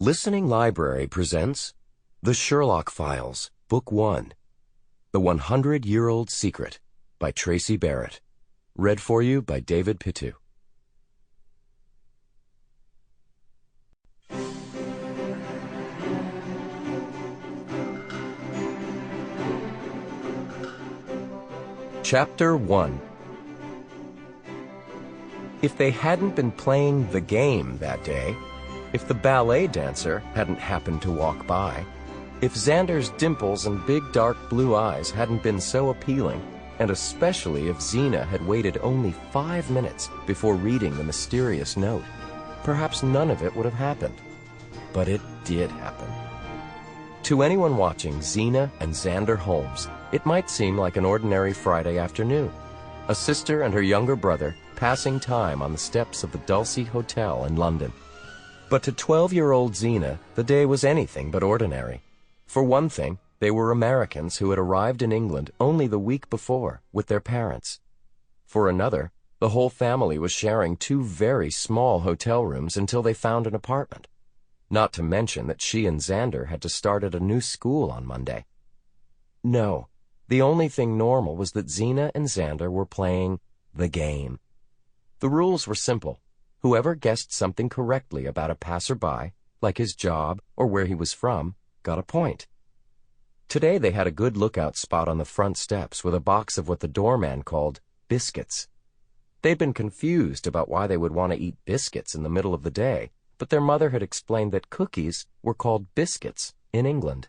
Listening Library presents The Sherlock Files, Book 1, The 100-Year-Old Secret by Tracy Barrett. Read for you by David Pittu. Chapter 1. If they hadn't been playing the game that day, if the ballet dancer hadn't happened to walk by, if Xander's dimples and big dark blue eyes hadn't been so appealing, and especially if Xena had waited only 5 minutes before reading the mysterious note, perhaps none of it would have happened. But it did happen. To anyone watching Xena and Xander Holmes, it might seem like an ordinary Friday afternoon. A sister and her younger brother passing time on the steps of the Dulcie Hotel in London. But to 12-year-old Xena, the day was anything but ordinary. For one thing, they were Americans who had arrived in England only the week before with their parents. For another, the whole family was sharing 2 very small hotel rooms until they found an apartment. Not to mention that she and Xander had to start at a new school on Monday. No, the only thing normal was that Xena and Xander were playing the game. The rules were simple. Whoever guessed something correctly about a passerby, like his job or where he was from, got a point. Today they had a good lookout spot on the front steps with a box of what the doorman called biscuits. They'd been confused about why they would want to eat biscuits in the middle of the day, but their mother had explained that cookies were called biscuits in England.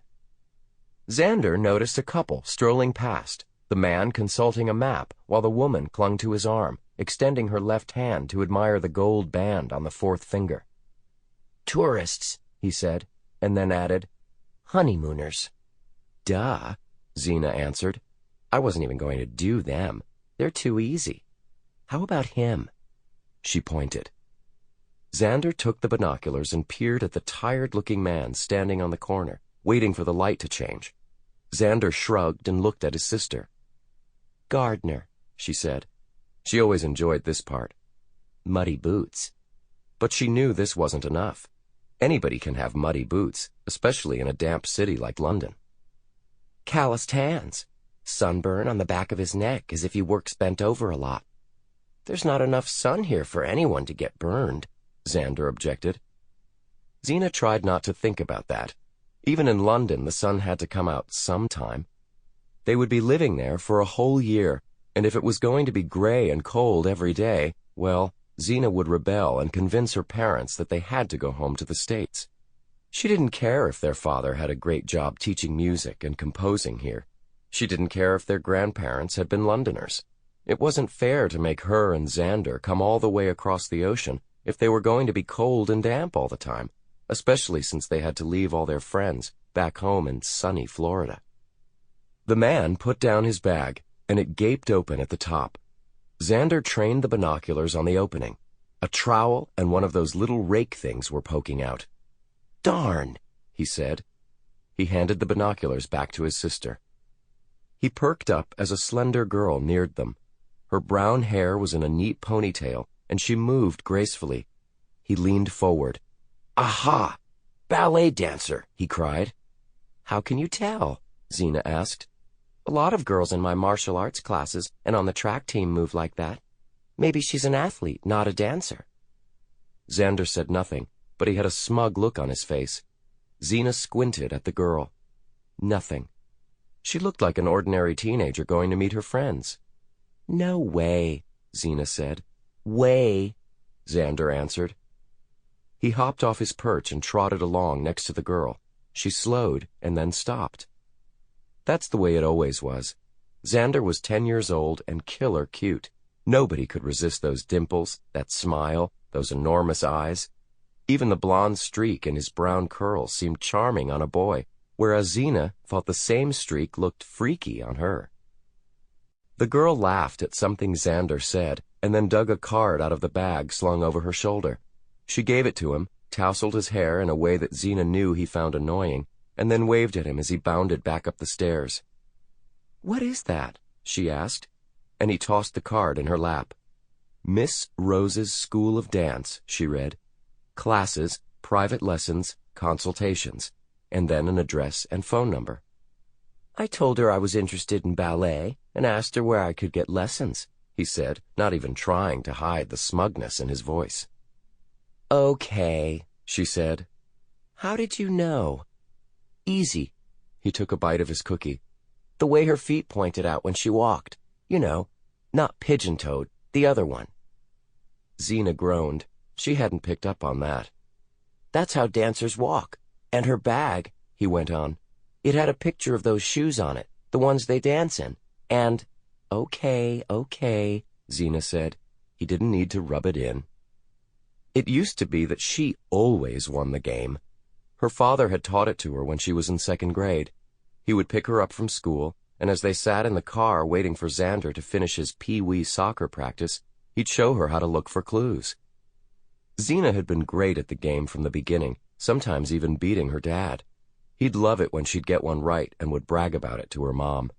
Xander noticed a couple strolling past, the man consulting a map while the woman clung to his arm, extending her left hand to admire the gold band on the 4th finger. "Tourists," he said, and then added, "honeymooners." "Duh," Xena answered. "I wasn't even going to do them. They're too easy. How about him?" She pointed. Xander took the binoculars and peered at the tired-looking man standing on the corner, waiting for the light to change. Xander shrugged and looked at his sister. "Gardener," she said. She always enjoyed this part. Muddy boots. But she knew this wasn't enough. Anybody can have muddy boots, especially in a damp city like London. "Calloused hands. Sunburn on the back of his neck as if he works bent over a lot." "There's not enough sun here for anyone to get burned," Xander objected. Xena tried not to think about that. Even in London, the sun had to come out sometime. They would be living there for a whole year, and if it was going to be gray and cold every day, well, Xena would rebel and convince her parents that they had to go home to the States. She didn't care if their father had a great job teaching music and composing here. She didn't care if their grandparents had been Londoners. It wasn't fair to make her and Xander come all the way across the ocean if they were going to be cold and damp all the time, especially since they had to leave all their friends back home in sunny Florida. The man put down his bag, and it gaped open at the top. Xander trained the binoculars on the opening. A trowel and one of those little rake things were poking out. "Darn," he said. He handed the binoculars back to his sister. He perked up as a slender girl neared them. Her brown hair was in a neat ponytail, and she moved gracefully. He leaned forward. "Aha! Ballet dancer!" he cried. "How can you tell?" Xena asked. "A lot of girls in my martial arts classes and on the track team move like that. Maybe she's an athlete, not a dancer." Xander said nothing, but he had a smug look on his face. Xena squinted at the girl. Nothing. She looked like an ordinary teenager going to meet her friends. "No way," Xena said. "Way," Xander answered. He hopped off his perch and trotted along next to the girl. She slowed and then stopped. That's the way it always was. Xander was 10 years old and killer cute. Nobody could resist those dimples, that smile, those enormous eyes. Even the blonde streak in his brown curls seemed charming on a boy, whereas Xena thought the same streak looked freaky on her. The girl laughed at something Xander said and then dug a card out of the bag slung over her shoulder. She gave it to him, tousled his hair in a way that Xena knew he found annoying, and then waved at him as he bounded back up the stairs. "What is that?" she asked, and he tossed the card in her lap. "Miss Rose's School of Dance," she read. "Classes, private lessons, consultations, and then an address and phone number. "I told her I was interested in ballet and asked her where I could get lessons," he said, not even trying to hide the smugness in his voice. "Okay," she said. "How did you know?" "Easy." He took a bite of his cookie. "The way her feet pointed out when she walked. You know, not pigeon-toed, the other one." Xena groaned. She hadn't picked up on that. "That's how dancers walk. And her bag," he went on. "It had a picture of those shoes on it, the ones they dance in. And—" "Okay, okay," Xena said. He didn't need to rub it in. It used to be that she always won the game. Her father had taught it to her when she was in 2nd grade. He would pick her up from school, and as they sat in the car waiting for Xander to finish his pee-wee soccer practice, he'd show her how to look for clues. Xena had been great at the game from the beginning, sometimes even beating her dad. He'd love it when she'd get one right and would brag about it to her mom.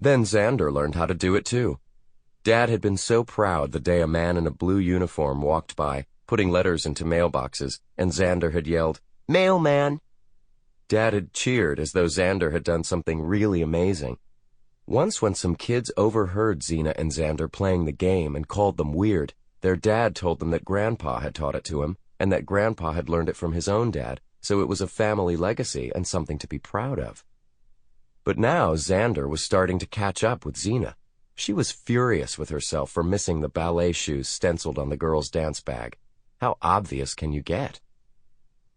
Then Xander learned how to do it too. Dad had been so proud the day a man in a blue uniform walked by, putting letters into mailboxes, and Xander had yelled, "Mailman!" Dad had cheered as though Xander had done something really amazing. Once when some kids overheard Xena and Xander playing the game and called them weird, their dad told them that Grandpa had taught it to him, and that Grandpa had learned it from his own dad, so it was a family legacy and something to be proud of. But now Xander was starting to catch up with Xena. She was furious with herself for missing the ballet shoes stenciled on the girl's dance bag. How obvious can you get?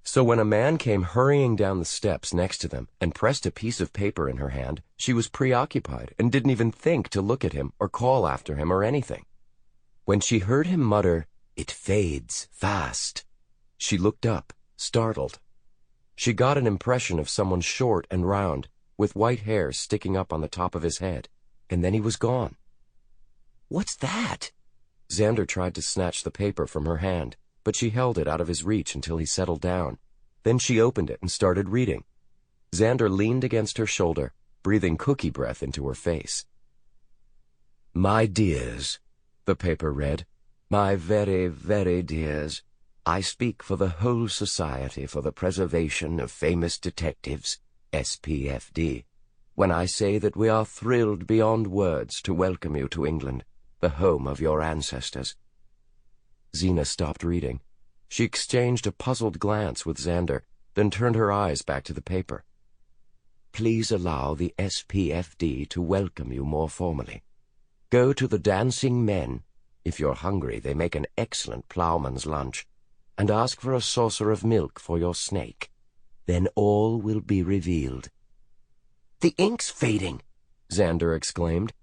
So when a man came hurrying down the steps next to them and pressed a piece of paper in her hand, she was preoccupied and didn't even think to look at him or call after him or anything. When she heard him mutter, "It fades fast," she looked up, startled. She got an impression of someone short and round, with white hair sticking up on the top of his head, and then he was gone. "What's that?" Xander tried to snatch the paper from her hand, but she held it out of his reach until he settled down. Then she opened it and started reading. Xander leaned against her shoulder, breathing cookie breath into her face. "My dears," the paper read, "my very, very dears, I speak for the whole Society for the Preservation of Famous Detectives, SPFD, when I say that we are thrilled beyond words to welcome you to England, the home of your ancestors." Xena stopped reading. She exchanged a puzzled glance with Xander, then turned her eyes back to the paper. "Please allow the SPFD to welcome you more formally. Go to the Dancing Men. If you're hungry, they make an excellent ploughman's lunch. And ask for a saucer of milk for your snake. Then all will be revealed." "The ink's fading," Xander exclaimed.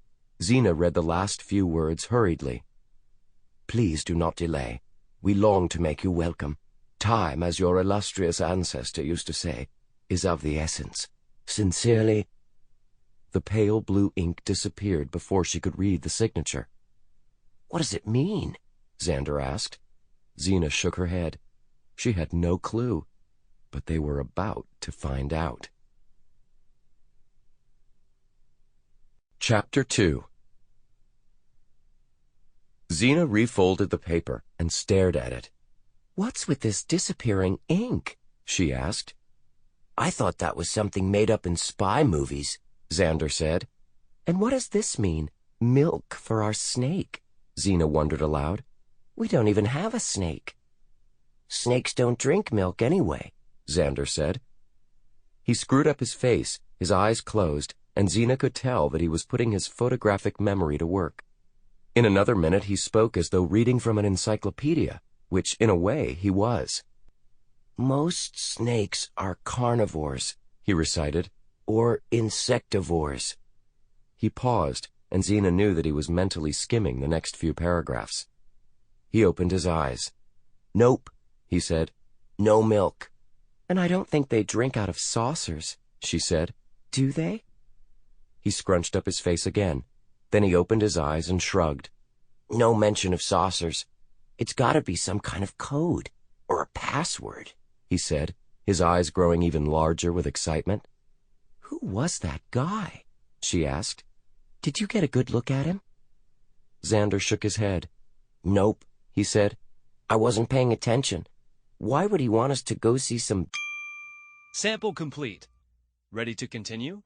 Xena read the last few words hurriedly. "Please do not delay. We long to make you welcome. Time, as your illustrious ancestor used to say, is of the essence. Sincerely—" The pale blue ink disappeared before she could read the signature. "What does it mean?" Xander asked. Xena shook her head. She had no clue, but they were about to find out. Chapter 2. Xena refolded the paper and stared at it. "What's with this disappearing ink?" she asked. "I thought that was something made up in spy movies," Xander said. "And what does this mean, milk for our snake?" Xena wondered aloud. "We don't even have a snake." "Snakes don't drink milk anyway," Xander said. He screwed up his face, his eyes closed, and Xena could tell that he was putting his photographic memory to work. In another minute he spoke as though reading from an encyclopedia, which in a way he was. "Most snakes are carnivores," he recited, "or insectivores." He paused, and Xena knew that he was mentally skimming the next few paragraphs. He opened his eyes. "Nope," he said. "No milk." "And I don't think they drink out of saucers," she said. "Do they?" He scrunched up his face again. Then he opened his eyes and shrugged. "No mention of saucers. It's gotta be some kind of code, or a password," he said, his eyes growing even larger with excitement. "Who was that guy?" she asked. "Did you get a good look at him?" Xander shook his head. "Nope," he said. "I wasn't paying attention. Why would he want us to go see some... Sample complete. Ready to continue?